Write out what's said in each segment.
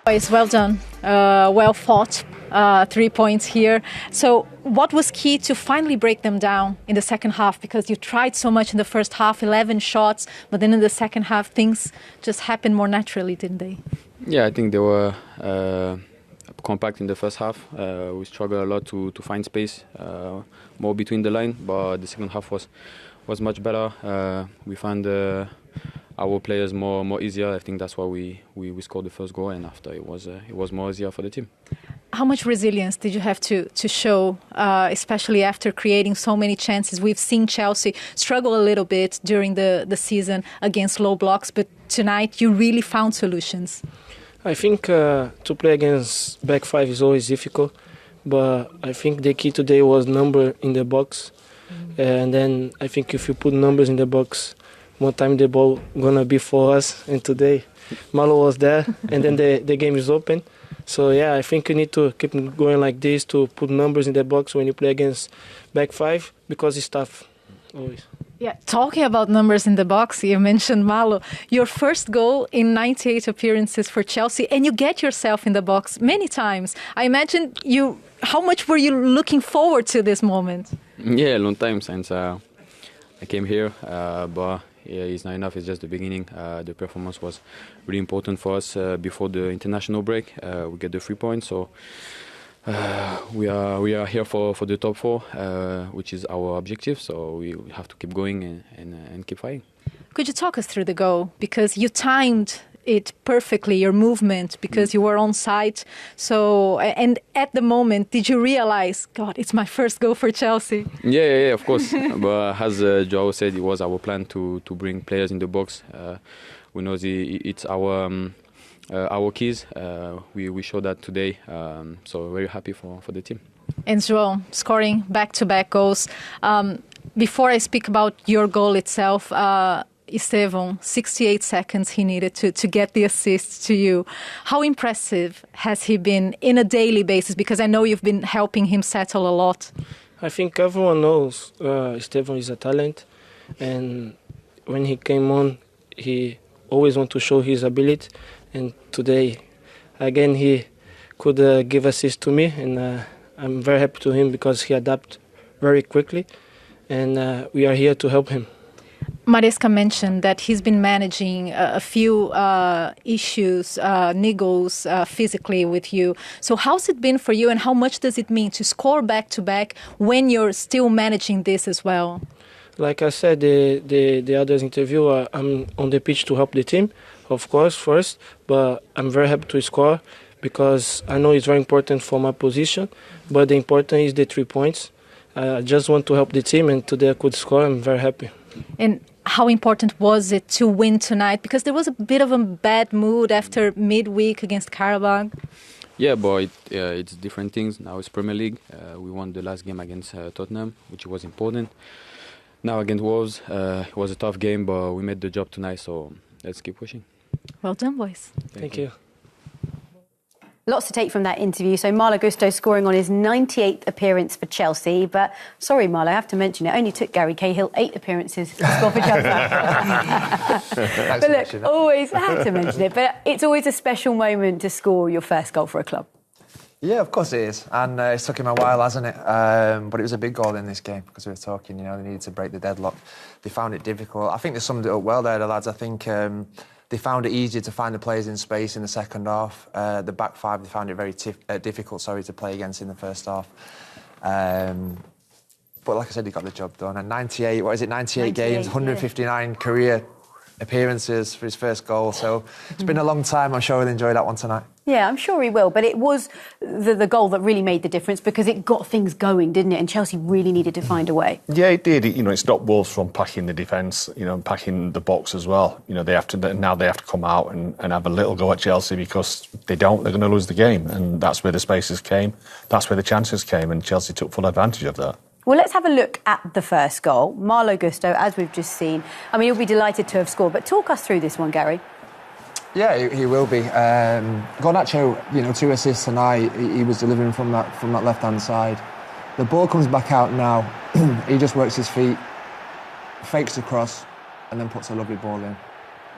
Boys, well done. Well fought. 3 points here. So what was key to finally break them down in the second half? Because you tried so much in the first half, 11 shots, but then in the second half things just happened more naturally, didn't they? Yeah, I think they were compact in the first half. We struggled a lot to find space, more between the line, but the second half was much better. We found our players more easier. I think that's why we scored the first goal, and after it was more easier for the team. How much resilience did you have to show, especially after creating so many chances? We've seen Chelsea struggle a little bit during the season against low blocks, but tonight you really found solutions. I think to play against back five is always difficult, but I think the key today was number in the box. And then I think if you put numbers in the box, one time the ball gonna be for us. And today Malo was there, and then the game is open. So yeah, I think you need to keep going like this to put numbers in the box when you play against back five, because it's tough always. Yeah, talking about numbers in the box, you mentioned Malo. Your first goal in 98 appearances for Chelsea, and you get yourself in the box many times. I imagine how much were you looking forward to this moment? Yeah, a long time since I came here, but yeah, it's not enough. It's just the beginning. The performance was really important for us before the international break. We get the 3 points, so we are here for the top 4, which is our objective. So we have to keep going and keep fighting. Could you talk us through the goal, because you timed it perfectly, your movement, because you were on site. So, and at the moment, did you realize, God, it's my first goal for Chelsea? Yeah, of course. But as Joao said, it was our plan to bring players in the box. We know it's our keys. We showed that today. So very happy for the team. Enzo scoring back-to-back goals. Before I speak about your goal itself, Esteban, 68 seconds he needed to get the assist to you. How impressive has he been in a daily basis? Because I know you've been helping him settle a lot. I think everyone knows Esteban is a talent, and when he came on, he always wants to show his ability. And today, again, he could give assist to me, and I'm very happy to him because he adapted very quickly, and we are here to help him. Maresca mentioned that he's been managing a few issues, niggles physically with you. So how's it been for you, and how much does it mean to score back-to-back when you're still managing this as well? Like I said, the others interview, I'm on the pitch to help the team, of course, first, but I'm very happy to score because I know it's very important for my position, but the important is the 3 points. I just want to help the team, and today I could score. I'm very happy. And how important was it to win tonight? Because there was a bit of a bad mood after midweek against Karabakh. Yeah, but it's different things. Now it's Premier League. We won the last game against Tottenham, which was important. Now against Wolves, it was a tough game, but we made the job tonight, so let's keep pushing. Well done, boys. Thank you. Lots to take from that interview. So Malo scoring on his 98th appearance for Chelsea. But sorry, Malo, I have to mention it only took Gary Cahill 8 appearances to score for Chelsea. But look, always I have to mention it. But it's always a special moment to score your first goal for a club. Yeah, of course it is. And it's took him a while, hasn't it? But it was a big goal in this game because we were talking, they needed to break the deadlock. They found it difficult. I think they summed it up well there, the lads. I think they found it easier to find the players in space in the second half. The back five, they found it very difficult, to play against in the first half. But like I said, he got the job done. And 98 games, 159 career appearances for his first goal. So it's been a long time. I'm sure he'll enjoy that one tonight. Yeah, I'm sure he will. But it was the goal that really made the difference because it got things going, didn't it? And Chelsea really needed to find a way. Yeah, it did. It stopped Wolves from packing the defence, and packing the box as well. They have to come out and have a little go at Chelsea because they're going to lose the game. And that's where the spaces came. That's where the chances came. And Chelsea took full advantage of that. Well, let's have a look at the first goal. Malo Gusto, as we've just seen. I mean, he'll be delighted to have scored. But talk us through this one, Gary. Yeah, he will be. Garnacho, 2 assists tonight. He was delivering from that left-hand side. The ball comes back out now. He just works his feet, fakes the cross, and then puts a lovely ball in.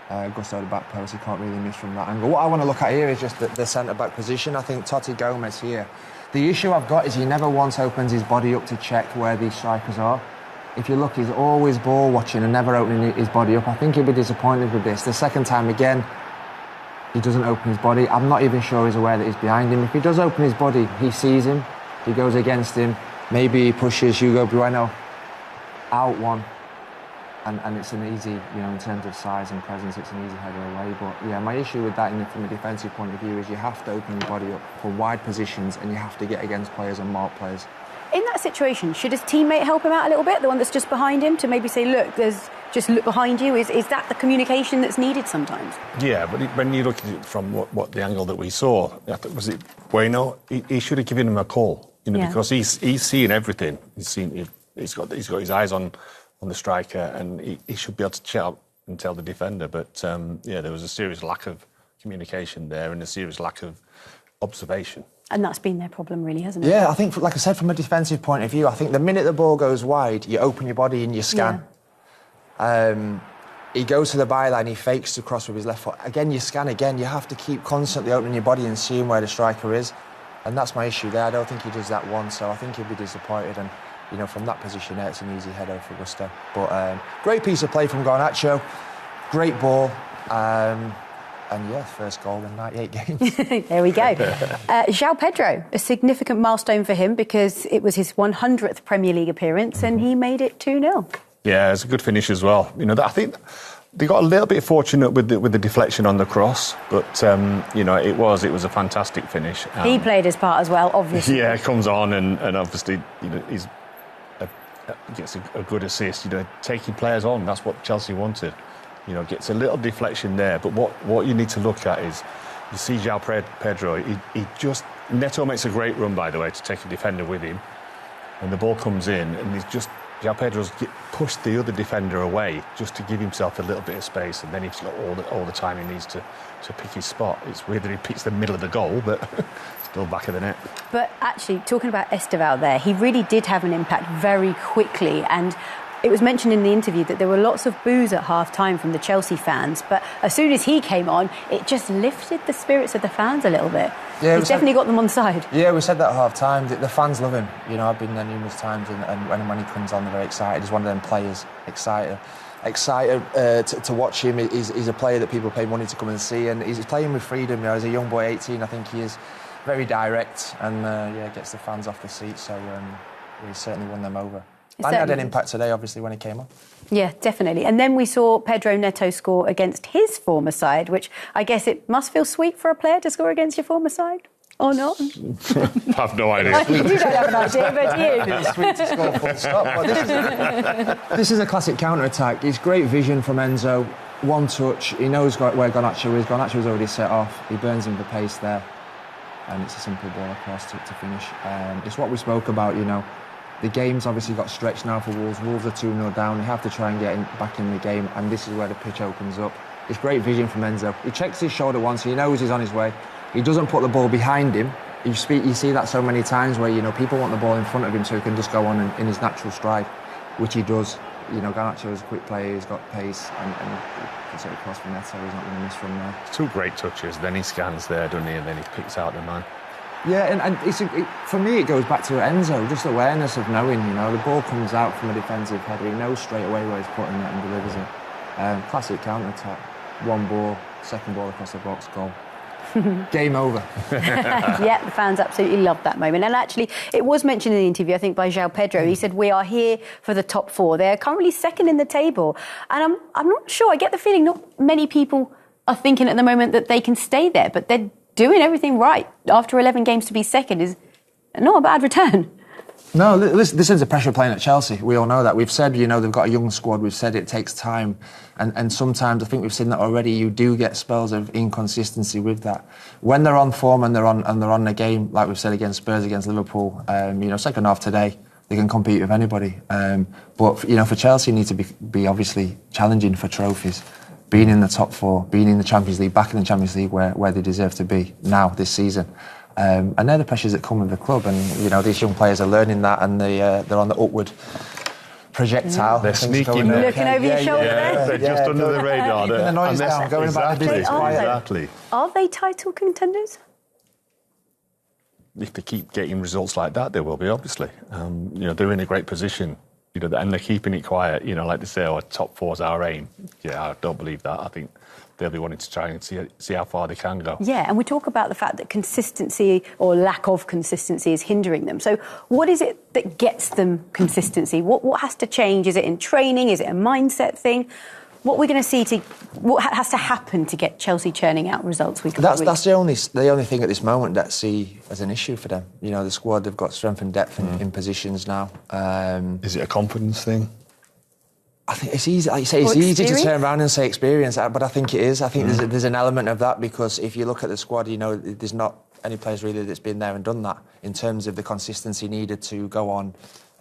Gusto the back post, he can't really miss from that angle. What I want to look at here is just the centre-back position. I think Totti Gomez here, the issue I've got is he never once opens his body up to check where these strikers are. If you look, he's always ball watching and never opening his body up. I think he'll be disappointed with this. The second time again, he doesn't open his body. I'm not even sure he's aware that he's behind him. If he does open his body, he sees him, he goes against him, maybe he pushes Hugo Bueno out one, and it's an easy, in terms of size and presence, it's an easy header away. But yeah, my issue with that from a defensive point of view is you have to open your body up for wide positions and you have to get against players and mark players. In that situation, should his teammate help him out a little bit, the one that's just behind him, to maybe say, look, just look behind you? Is that the communication that's needed sometimes? Yeah, but when you look at it from what the angle that we saw, was it Bueno? He should have given him a call, because he's seeing everything. He's got his eyes on the striker, and he should be able to shout and tell the defender. But there was a serious lack of communication there and a serious lack of observation. And that's been their problem, really, hasn't it? Yeah, I think, like I said, from a defensive point of view, I think the minute the ball goes wide, you open your body and you scan. Yeah. He goes to the byline, he fakes to cross with his left foot. Again, you scan again. You have to keep constantly opening your body and seeing where the striker is. And that's my issue there. I don't think he does that once, so I think he'll be disappointed. And, from that position there, it's an easy header for Gusto. But great piece of play from Garnacho. Great ball. And yeah, first goal in 98 games. There we go. Joao Pedro, a significant milestone for him because it was his 100th Premier League appearance and he made it 2-0. Yeah, it's a good finish as well. I think they got a little bit fortunate with the deflection on the cross, but it was a fantastic finish. He played his part as well, obviously. Yeah, comes on and obviously he's gets a good assist. Taking players on, that's what Chelsea wanted. Gets a little deflection there, but what you need to look at is you see Joao Pedro. Neto makes a great run, by the way, to take a defender with him, and the ball comes in, and Joao Pedro's pushed the other defender away just to give himself a little bit of space, and then he's got all the time he needs to pick his spot. It's weird that he picks the middle of the goal, but still back of the net. But actually, talking about Esteval there, he really did have an impact very quickly, and it was mentioned in the interview that there were lots of boos at half-time from the Chelsea fans, but as soon as he came on, it just lifted the spirits of the fans a little bit. Yeah, he's definitely got them on side. Yeah, we said that at half-time. The fans love him. I've been there numerous times, and when he comes on, they're very excited. He's one of them players, excited to watch him. He's a player that people pay money to come and see, and he's playing with freedom. As a young boy, 18, I think he is very direct, and gets the fans off the seat, so he certainly won them over. And he had an impact today, obviously, when he came on. Yeah, definitely. And then we saw Pedro Neto score against his former side, which I guess it must feel sweet for a player to score against your former side, or not? I have no idea. You don't have an idea, but you. It's sweet to score full stop. But this is a classic counter-attack. It's great vision from Enzo. One touch. He knows where Garnacho is. Garnacho's already set off. He burns him the pace there. And it's a simple ball across to finish. It's what we spoke about, The game's obviously got stretched now for Wolves. Wolves are 2-0 down. They have to try and get back in the game, and this is where the pitch opens up. It's great vision from Enzo. He checks his shoulder once, he knows he's on his way. He doesn't put the ball behind him. You see that so many times where, people want the ball in front of him so he can just go on in his natural stride, which he does. Garnacho is a quick player, he's got pace, and puts it across from Neto. He's not going to miss from there. Two great touches, then he scans there, doesn't he, and then he picks out the man. Yeah, and for me, it goes back to Enzo, just awareness of knowing, the ball comes out from a defensive header. He knows straight away where he's putting it and delivers it. Classic counter-attack. One ball, second ball across the box, goal. Game over. Yeah, the fans absolutely loved that moment. And actually, it was mentioned in the interview, I think, by Joao Pedro. He said, we are here for the top four. They're currently second in the table. And I'm not sure, I get the feeling not many people are thinking at the moment that they can stay there, but they're doing everything right. After 11 games to be second is not a bad return. No, this is the pressure playing at Chelsea. We all know that. We've said, they've got a young squad. We've said it takes time. And sometimes, I think we've seen that already, you do get spells of inconsistency with that. When they're on form and they're on the game, like we've said against Spurs, against Liverpool, second half today, they can compete with anybody. But, for Chelsea, you need to be obviously challenging for trophies. Being in the top four, being in the Champions League, back in the Champions League where they deserve to be now, this season. And they're the pressures that come with the club. And, these young players are learning that, and they're on the upward projectile. They're sneaking. Looking over your shoulder there. They're just under the radar. Keeping the noise down, going about the business quiet. Exactly. Are they title contenders? If they keep getting results like that, they will be, obviously. They're in a great position, and they're keeping it quiet. Like they say, top four's our aim. Yeah, I don't believe that. I think they'll be wanting to try and see how far they can go. Yeah, and we talk about the fact that consistency or lack of consistency is hindering them. So what is it that gets them consistency? What has to change? Is it in training? Is it a mindset thing? What are we going to see what has to happen to get Chelsea churning out results week after week? That's the only thing at this moment that I see as an issue for them. The squad, they've got strength and depth in positions now. Is it a confidence thing? I think it's easy, like you say, it's easy to turn around and say experience, but I think it is. I think there's an element of that, because if you look at the squad, there's not any players really that's been there and done that in terms of the consistency needed to go on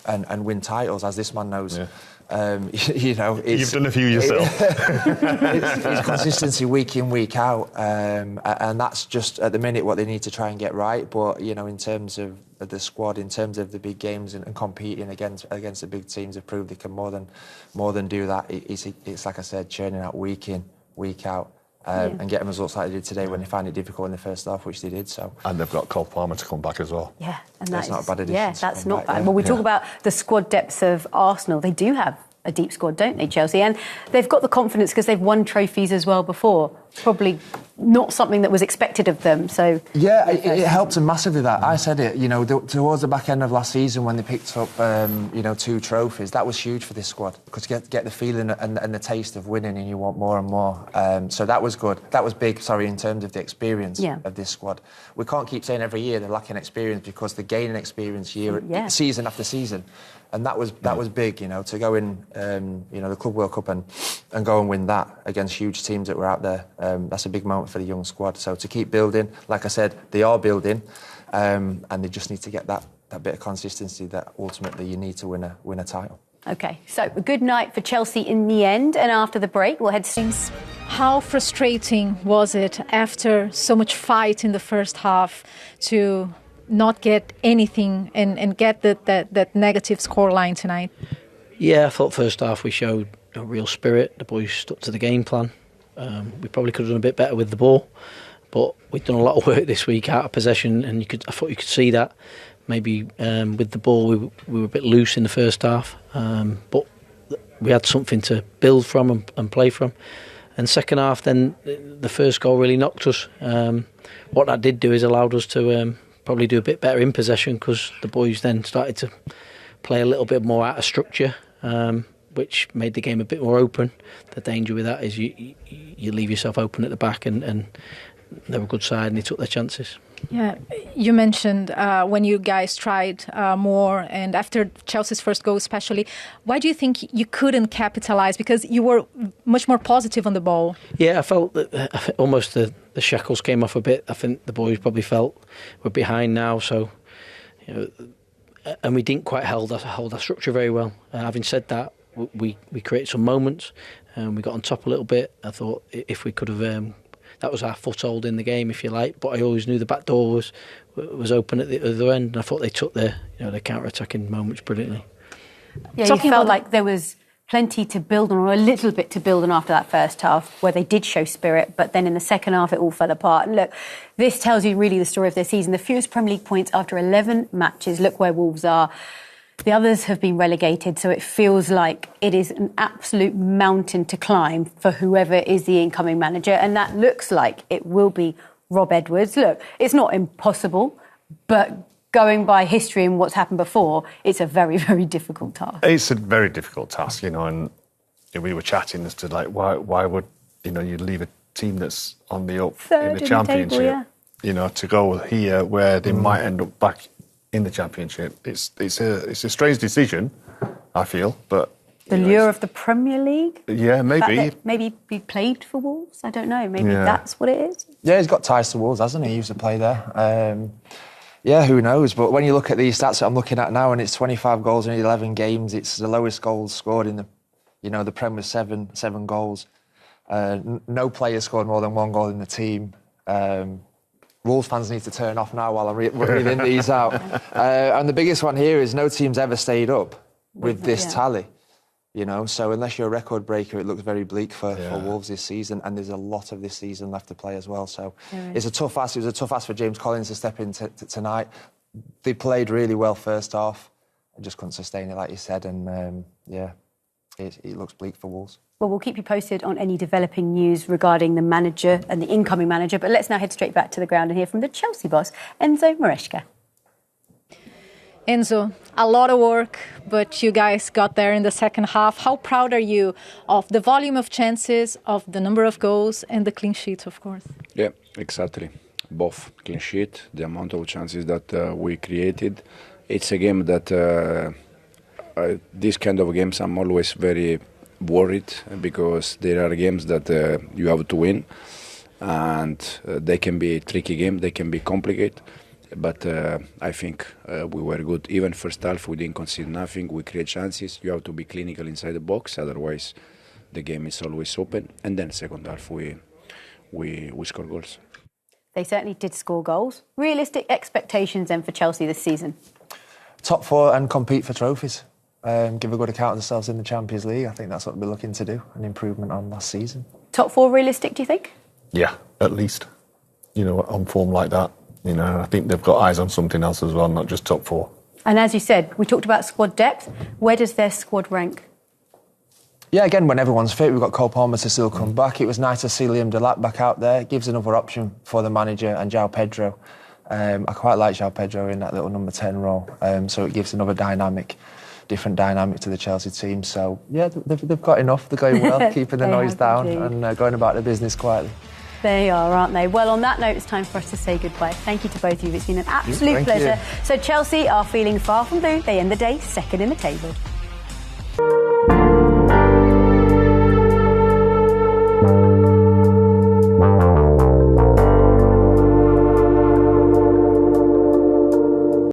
and win titles, as this man knows. Yeah. You've done a few yourself. It's consistency week in, week out, and that's just at the minute what they need to try and get right. But in terms of the squad, in terms of the big games and competing against the big teams, have proved they can more than do that. It's like I said, churning out week in, week out. And getting results like they did today when they found it difficult in the first half, which they did. So, and they've got Cole Palmer to come back as well. Yeah, and that's not a bad addition. Yeah, that's not bad. Well, we talk about the squad depth of Arsenal. They do have a deep squad, don't they, Chelsea? And they've got the confidence because they've won trophies as well before. Probably not something that was expected of them. So yeah, it helped them massively. That I said it. Towards the back end of last season when they picked up 2 trophies, that was huge for this squad, because you get the feeling and the taste of winning, and you want more and more. So that was good. That was big. Sorry, in terms of the experience of this squad, we can't keep saying every year they're lacking experience, because they're gaining experience season after season. And that was big, to go in, the Club World Cup and go and win that against huge teams that were out there. That's a big moment for the young squad. So to keep building, like I said, they are building, and they just need to get that bit of consistency that ultimately you need to win a title. OK, so a good night for Chelsea in the end, and after the break we'll head to... How frustrating was it after so much fight in the first half to not get anything and get that negative scoreline tonight? Yeah, I thought first half we showed a real spirit. The boys stuck to the game plan. We probably could have done a bit better with the ball, but we've done a lot of work this week out of possession, and I thought you could see that. Maybe with the ball we were a bit loose in the first half, but we had something to build from and play from. And second half, then the first goal really knocked us. What that did do is allowed us to probably do a bit better in possession, because the boys then started to play a little bit more out of structure, which made the game a bit more open. The danger with that is you leave yourself open at the back, and they were a good side and they took their chances. Yeah, you mentioned when you guys tried more, and after Chelsea's first goal especially, why do you think you couldn't capitalise? Because you were much more positive on the ball. Yeah, I felt that almost the shackles came off a bit. I think the boys probably felt we're behind now, so and we didn't quite hold our structure very well. Having said that, we created some moments, and we got on top a little bit. I thought if we could have. That was our foothold in the game, if you like. But I always knew the back door was open at the other end, and I thought they took their counter-attacking moments brilliantly. Yeah, you felt like there was plenty to build on, or a little bit to build on after that first half, where they did show spirit, but then in the second half it all fell apart. And look, this tells you really the story of their season. The fewest Premier League points after 11 matches. Look where Wolves are. The others have been relegated, so it feels like it is an absolute mountain to climb for whoever is the incoming manager, and that looks like it will be Rob Edwards. Look, it's not impossible, but going by history and what's happened before, it's a very, very difficult task. It's a very difficult task, and we were chatting as to why would you leave a team that's on the up in the Championship, to go here where they might end up back in the Championship. It's a strange decision, I feel, but the lure of the Premier League. Yeah, maybe he played for Wolves. I don't know. Maybe that's what it is. Yeah, he's got ties to Wolves, hasn't he? He used to play there. Who knows? But when you look at these stats that I'm looking at now, and it's 25 goals in 11 games, it's the lowest goals scored in the Prem was seven goals. No player scored more than 1 goal in the team. Wolves fans need to turn off now while I'm reading these out. And the biggest one here is no team's ever stayed up with this tally. You know, so unless you're a record breaker, it looks very bleak for Wolves this season, and there's a lot of this season left to play as well. So it's a tough ask. It was a tough ask for James Collins to step in tonight. They played really well first half, and just couldn't sustain it, like you said. And it looks bleak for Wolves. Well, we'll keep you posted on any developing news regarding the manager and the incoming manager. But let's now head straight back to the ground and hear from the Chelsea boss, Enzo Maresca. Enzo, a lot of work, but you guys got there in the second half. How proud are you of the volume of chances, of the number of goals, and the clean sheet, of course? Yeah, exactly. Both clean sheet, the amount of chances that we created. It's a game that these kind of games I'm always very worried because there are games that you have to win, and they can be tricky game, they can be complicated. But I think we were good. Even first half, we didn't concede nothing. We create chances. You have to be clinical inside the box, otherwise the game is always open. And then second half, we score goals. They certainly did score goals. Realistic expectations then for Chelsea this season? Top 4 and compete for trophies. Give a good account of themselves in the Champions League. I think that's what we're looking to do, an improvement on last season. Top 4 realistic, do you think? Yeah, at least. You know, on form like that. You know, I think they've got eyes on something else as well, not just top 4. And as you said, we talked about squad depth. Where does their squad rank? Yeah, again, when everyone's fit, we've got Cole Palmer to still come back. It was nice to see Liam Delap back out there. It gives another option for the manager and Joao Pedro. I quite like Joao Pedro in that little number 10 role. So it gives another different dynamic to the Chelsea team. So, yeah, they've got enough. They're going well, keeping the noise down and going about their business quietly. They are, aren't they? Well, on that note, it's time for us to say goodbye. Thank you to both of you. It's been an absolute pleasure. So Chelsea are feeling far from blue. They end the day second in the table.